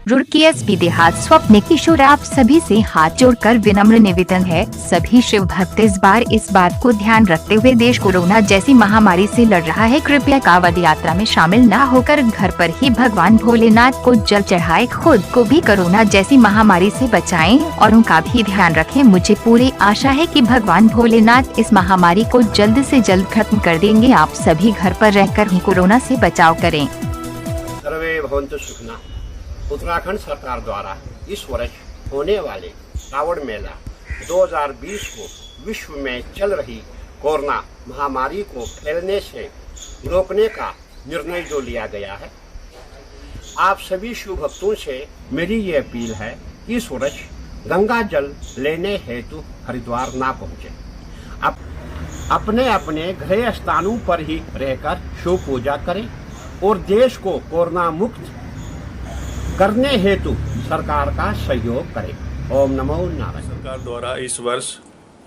Roorkee SP देहात स्वप्न किशोर आप सभी से हाथ जोड़कर विनम्र निवेदन है। सभी शिव भक्त इस बार इस बात को ध्यान रखते हुए देश कोरोना जैसी महामारी से लड़ रहा है। कृपया कांवड़ यात्रा में शामिल न होकर घर पर ही भगवान भोलेनाथ को जल चढ़ाए, खुद को भी कोरोना जैसी महामारी से बचाएं और उनका भी ध्यान रखें। मुझे पूरी आशा है कि भगवान भोलेनाथ इस महामारी को जल्द से जल्द खत्म कर देंगे। आप सभी घर पर रहकर ही कोरोना से बचाव करें। सर्वे भवन्तु सुखिनः। उत्तराखंड सरकार द्वारा इस वर्ष होने वाले कांवड़ मेला 2020 को विश्व में चल रही कोरोना महामारी को फैलने से रोकने का निर्णय जो लिया गया है, आप सभी शिव भक्तों से मेरी ये अपील है कि इस वर्ष गंगा जल लेने हेतु हरिद्वार ना पहुँचे। अपने अपने गृह स्थानों पर ही रहकर शिव पूजा करें और देश को कोरोना मुक्त करने हेतु सरकार का सहयोग करें। ओम नमो नारायण। सरकार द्वारा इस वर्ष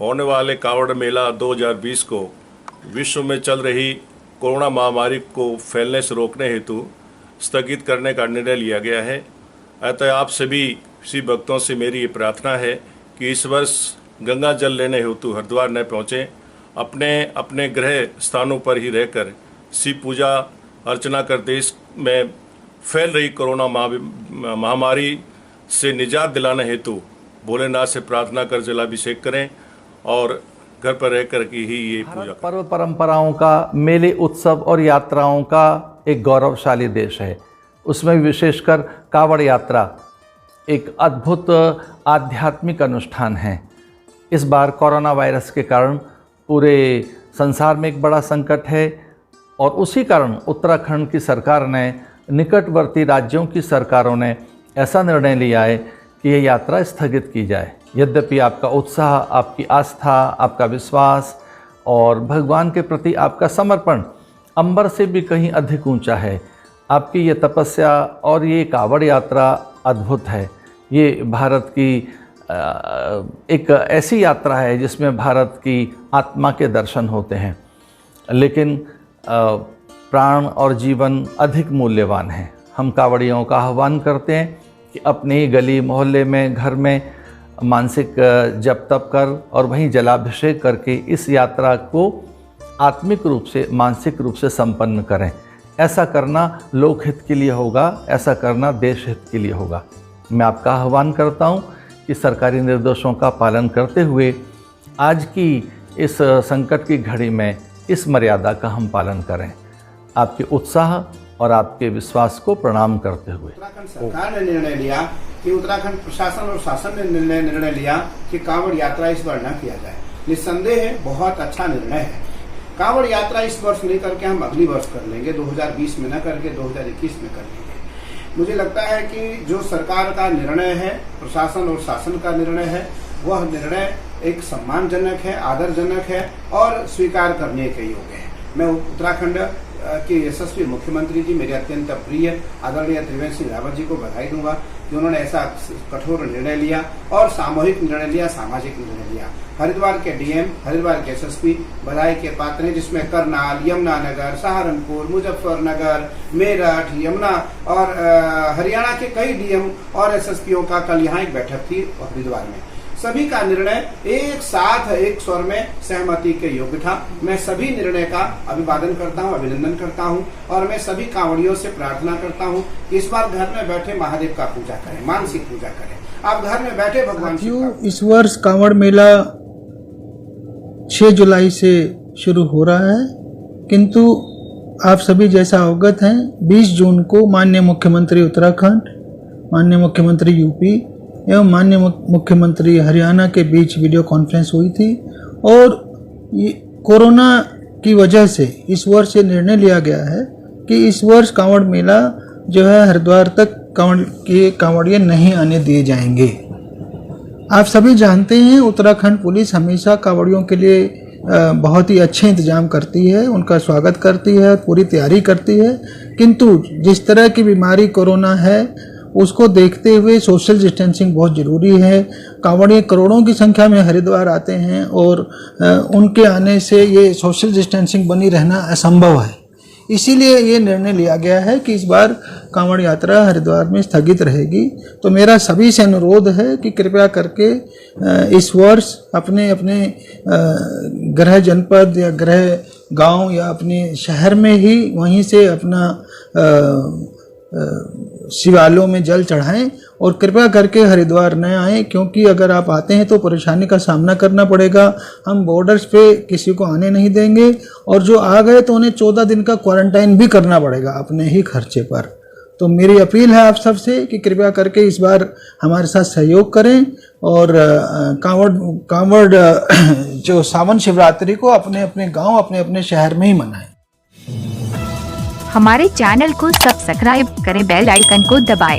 होने वाले कांवड़ मेला 2020 को विश्व में चल रही कोरोना महामारी को फैलने से रोकने हेतु स्थगित करने का निर्णय लिया गया है। अतः आप सभी शिव भक्तों से मेरी ये प्रार्थना है कि इस वर्ष गंगा जल लेने हेतु हरिद्वार न पहुँचें। अपने अपने गृह स्थानों पर ही रहकर शिव पूजा अर्चना कर देश में फैल रही कोरोना महामारी से निजात दिलाने हेतु भोलेनाथ से प्रार्थना कर जलाभिषेक करें और घर पर रहकर की ही ये पूजा। पर्व परंपराओं का, मेले, उत्सव और यात्राओं का एक गौरवशाली देश है। उसमें विशेषकर कांवड़ यात्रा एक अद्भुत आध्यात्मिक अनुष्ठान है। इस बार कोरोना वायरस के कारण पूरे संसार में एक बड़ा संकट है और उसी कारण उत्तराखंड की सरकार ने, निकटवर्ती राज्यों की सरकारों ने ऐसा निर्णय लिया है कि यह यात्रा स्थगित की जाए। यद्यपि आपका उत्साह, आपकी आस्था, आपका विश्वास और भगवान के प्रति आपका समर्पण अंबर से भी कहीं अधिक ऊंचा है। आपकी ये तपस्या और ये कांवड़ यात्रा अद्भुत है। ये भारत की एक ऐसी यात्रा है जिसमें भारत की आत्मा के दर्शन होते हैं, लेकिन प्राण और जीवन अधिक मूल्यवान है। हम कांवड़ियों का आह्वान करते हैं कि अपने ही गली मोहल्ले में, घर में मानसिक जप तप कर और वहीं जलाभिषेक करके इस यात्रा को आत्मिक रूप से, मानसिक रूप से संपन्न करें। ऐसा करना लोकहित के लिए होगा, ऐसा करना देश हित के लिए होगा। मैं आपका आह्वान करता हूँ कि सरकारी निर्देशों का पालन करते हुए आज की इस संकट की घड़ी में इस मर्यादा का हम पालन करें। आपके उत्साह और आपके विश्वास को प्रणाम करते हुए उत्तराखंड सरकार ने निर्णय लिया कि उत्तराखंड प्रशासन और शासन ने निर्णय लिया कि कांवड़ यात्रा इस बार न किया जाए। निस्संदेह बहुत अच्छा निर्णय है। कांवड़ यात्रा इस वर्ष नहीं करके हम अगली वर्ष कर लेंगे, 2020 में न करके 2021 में कर लेंगे। मुझे लगता है कि जो सरकार का निर्णय है, प्रशासन और शासन का निर्णय है, वह निर्णय एक सम्मानजनक है, आदरजनक है और स्वीकार करने के योग्य है। मैं उत्तराखंड के यशस्वी मुख्यमंत्री जी, मेरे अत्यंत प्रिय आदरणीय त्रिवेंद्र सिंह रावत जी को बधाई दूंगा कि उन्होंने ऐसा कठोर निर्णय लिया और सामूहिक निर्णय लिया, सामाजिक निर्णय लिया। हरिद्वार के डीएम, हरिद्वार के एसएसपी बधाई के पात्र हैं, जिसमें करनाल, यमुनानगर, सहारनपुर, मुजफ्फरनगर, मेरठ, यमुना और हरियाणा के कई डीएम और एसएसपीओं का कल यहाँ एक बैठक थी हरिद्वार में। सभी का निर्णय एक साथ एक स्वर में सहमति के योग्य था। मैं सभी निर्णय का अभिवादन करता हूं, अभिनंदन करता हूं और मैं सभी कांवड़ियों से प्रार्थना करता हूं कि इस बार घर में बैठे महादेव का पूजा करें, मानसिक पूजा करें। आप घर में बैठे भगवान इस वर्ष कांवड़ मेला 6 जुलाई से शुरू हो रहा है, किंतु आप सभी जैसा अवगत हैं 20 जून को माननीय मुख्यमंत्री उत्तराखंड, माननीय मुख्यमंत्री यूपी एवं माननीय मुख्यमंत्री हरियाणा के बीच वीडियो कॉन्फ्रेंस हुई थी और कोरोना की वजह से इस वर्ष ये निर्णय लिया गया है कि इस वर्ष कांवड़ मेला जो है हरिद्वार तक कांवड़िए नहीं आने दिए जाएंगे। आप सभी जानते हैं उत्तराखंड पुलिस हमेशा कांवड़ियों के लिए बहुत ही अच्छे इंतजाम करती है, उनका स्वागत करती है, पूरी तैयारी करती है, किंतु जिस तरह की बीमारी कोरोना है उसको देखते हुए सोशल डिस्टेंसिंग बहुत ज़रूरी है। कांवड़िए करोड़ों की संख्या में हरिद्वार आते हैं और उनके आने से ये सोशल डिस्टेंसिंग बनी रहना असंभव है। इसीलिए ये निर्णय लिया गया है कि इस बार कांवड़ यात्रा हरिद्वार में स्थगित रहेगी। तो मेरा सभी से अनुरोध है कि कृपया करके इस वर्ष अपने अपने गृह जनपद या गृह गांव या अपने शहर में ही वहीं से अपना शिवालयों में जल चढ़ाएं और कृपया करके हरिद्वार न आएं, क्योंकि अगर आप आते हैं तो परेशानी का सामना करना पड़ेगा। हम बॉर्डर्स पे किसी को आने नहीं देंगे और जो आ गए तो उन्हें 14 दिन का क्वारंटाइन भी करना पड़ेगा अपने ही खर्चे पर। तो मेरी अपील है आप सबसे कि कृपया करके इस बार हमारे साथ सहयोग करें और कांवड़ जो सावन शिवरात्रि को अपने अपने गांव अपने अपने शहर में ही मनाएं। हमारे चैनल को सब्सक्राइब करें, बेल आइकन को दबाएं।